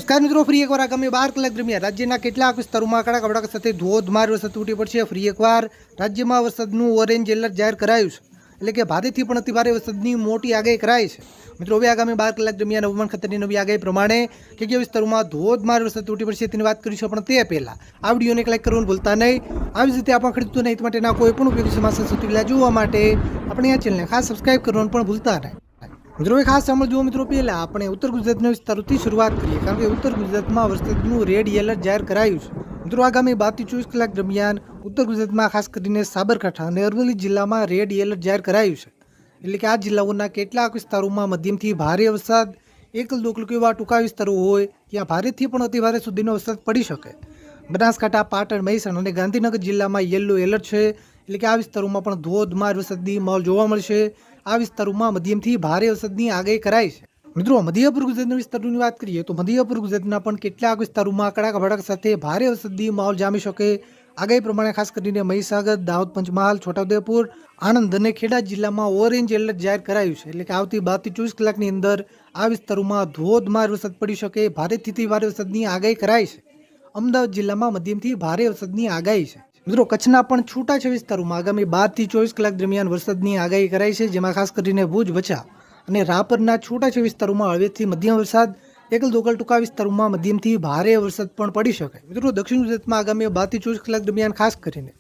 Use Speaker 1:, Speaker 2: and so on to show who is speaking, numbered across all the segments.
Speaker 1: નમસ્કાર મિત્રો, ફરી એકવાર આગામી 12 કલાક દરમિયાન રાજ્યના કેટલાક વિસ્તારોમાં કડાકા ભડાકા સાથે ધોધમાર વરસાદ તૂટી પડશે। ફરી એકવાર રાજ્યમાં વરસાદનું ઓરેન્જ એલર્ટ જાહેર કરાયું છે, એટલે કે ભારેથી પણ અતિભારે વરસાદની મોટી આગાહી કરાઈ છે। મિત્રો, હવે આગામી 12 કલાક દરમિયાન હવામાન ખાતાની નવી આગાહી પ્રમાણે કયા વિસ્તારોમાં ધોધમાર વરસાદ તૂટી પડશે તેની વાત કરીશું। પણ તે પહેલા આ વિડીયોને લાઈક કરવાનું ભૂલતા નહીં। આવી જ રીતે આપણા ખેડૂતોને હિત માટેના કોઈ પણ ઉપયોગી સમાચાર સૌથી પહેલા જોવા માટે આપણે આ ચેનલને ખાસ સબસ્ક્રાઇબ કરવાનું પણ ભૂલતા નહીં। મિત્રો, ખાસ સાંભળજો મિત્રો, પહેલા આપણે ઉત્તર ગુજરાતના વિસ્તારોથી શરૂઆત કરીએ, કારણ કે ઉત્તર ગુજરાતમાં વરસાદનું રેડ એલર્ટ જાહેર કરાયું છે। મિત્રો, આગામી 12 થી 24 કલાક દરમિયાન ઉત્તર ગુજરાતમાં ખાસ કરીને સાબરકાંઠા અને અરવલ્લી જિલ્લામાં રેડ એલર્ટ જાહેર કરાયું છે, એટલે કે આ જિલ્લાઓના કેટલાક વિસ્તારોમાં મધ્યમથી ભારે વરસાદ, એકલ દોકલ એવા ટૂંકા વિસ્તારો હોય ત્યાં ભારેથી પણ અતિભારે સુધીનો વરસાદ પડી શકે। બનાસકાંઠા, પાટણ, મહેસાણા અને ગાંધીનગર જિલ્લામાં યલો એલર્ટ છે, એટલે કે આ વિસ્તારોમાં પણ ધોધમાર વરસાદની માહોલ જોવા મળશે। આ વિસ્તારોમાં મધ્યમથી ભારે વરસાદની આગાહી કરાઈ છે। મિત્રો, મધ્ય પૂર્વ ગુજરાતના વિસ્તારોની વાત કરીએ તો મધ્ય પૂર્વ ગુજરાતના પણ કેટલાક વિસ્તારોમાં કડાકા ભડાકા સાથે ભારે વરસાદની માહોલ જામી શકે। આગાહી પ્રમાણે ખાસ કરીને મહીસાગર, દાહોદ, પંચમહાલ, છોટાઉદેપુર, આણંદ અને ખેડા જિલ્લામાં ઓરેન્જ એલર્ટ જાહેર કરાયું છે, એટલે કે આવતી 12 થી 24 કલાકની અંદર આ વિસ્તારોમાં ધોધમાર વરસાદ પડી શકે, ભારેથી ભારે વરસાદની આગાહી કરાઈ છે। અમદાવાદ જિલ્લામાં મધ્યમથી ભારે વરસાદની આગાહી છે। મિત્રો, કચ્છના પણ છૂટાછવાયા વિસ્તારોમાં આગામી 12 થી 24 કલાક દરમિયાન વરસાદની આગાહી કરાઈ છે, જેમાં ખાસ કરીને ભુજ, ભચાઉ અને રાપરના છૂટાછવાયા વિસ્તારોમાં હળવેથી મધ્યમ વરસાદ, એકલ દોકલ ટૂંકા વિસ્તારોમાં મધ્યમથી ભારે વરસાદ પણ પડી શકે। મિત્રો, દક્ષિણ ગુજરાતમાં આગામી 12 થી 24 કલાક દરમિયાન ખાસ કરીને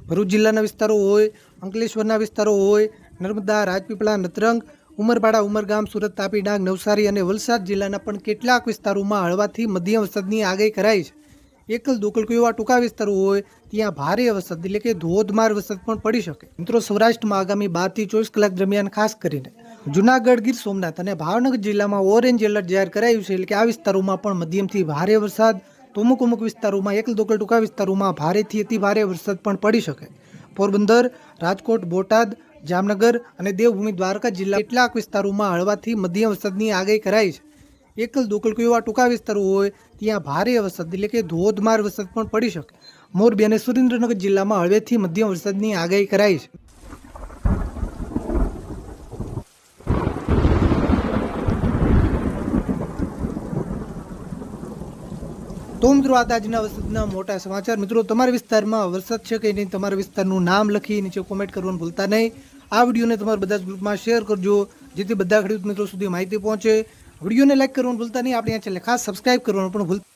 Speaker 1: ભરૂચ જિલ્લાના વિસ્તારો હોય, અંકલેશ્વરના વિસ્તારો હોય, નર્મદા, રાજપીપળા, નતરંગ, ઉમરપાડા, ઉમરગામ, સુરત, તાપી, ડાંગ, નવસારી અને વલસાડ જિલ્લાના પણ કેટલાક વિસ્તારોમાં હળવાથી મધ્યમ વરસાદની આગાહી કરાઈ છે। એકલ દોકલ એવા ટૂંકા વિસ્તારો હોય ત્યાં ભારે વરસાદ, એટલે કે ધોધમાર વરસાદ પણ પડી શકે। મિત્રો, સૌરાષ્ટ્રમાં આગામી 12 થી 24 કલાક દરમિયાન ખાસ કરીને જુનાગઢ, ગીર સોમનાથ અને ભાવનગર જિલ્લામાં ઓરેન્જ એલર્ટ જાહેર કરાયું છે, એટલે કે આ વિસ્તારોમાં પણ મધ્યમથી ભારે વરસાદ, તો અમુક વિસ્તારોમાં એકલ દોકલ ટૂંકા વિસ્તારોમાં ભારેથી અતિ ભારે વરસાદ પણ પડી શકે। પોરબંદર, રાજકોટ, બોટાદ, જામનગર અને દેવભૂમિ દ્વારકા જિલ્લા કેટલાક વિસ્તારોમાં હળવાથી મધ્યમ વરસાદની આગાહી કરાઈ છે। એકલ દોકલ એવા ટૂંકા વિસ્તારો હોય ત્યાં ભારે વરસાદ, એટલે કે ધોધમાર વરસાદ પણ પડી શકે। મોરબી અને સુરેન્દ્રનગર જિલ્લામાં હળવેથી મધ્યમ વરસાદની આગાહી કરાઈ છે। તો મિત્રો, આ આજના વરસાદના મોટા સમાચાર। મિત્રો, તમારા વિસ્તારમાં વરસાદ છે કે નહીં, તમારા વિસ્તારનું નામ લખી નીચે કોમેન્ટ કરવાનું ભૂલતા નહીં। આ વિડીયોને તમારા બધા જ ગ્રુપમાં શેર કરજો, જેથી બધા ખેડૂત મિત્રો સુધી માહિતી પહોંચે। વિડીયોને લાઈક કરવાનું ભૂલતા નહીં, આપણે આ ચેનલને ખાસ સબસ્ક્રાઇબ કરવાનું પણ ભૂલતા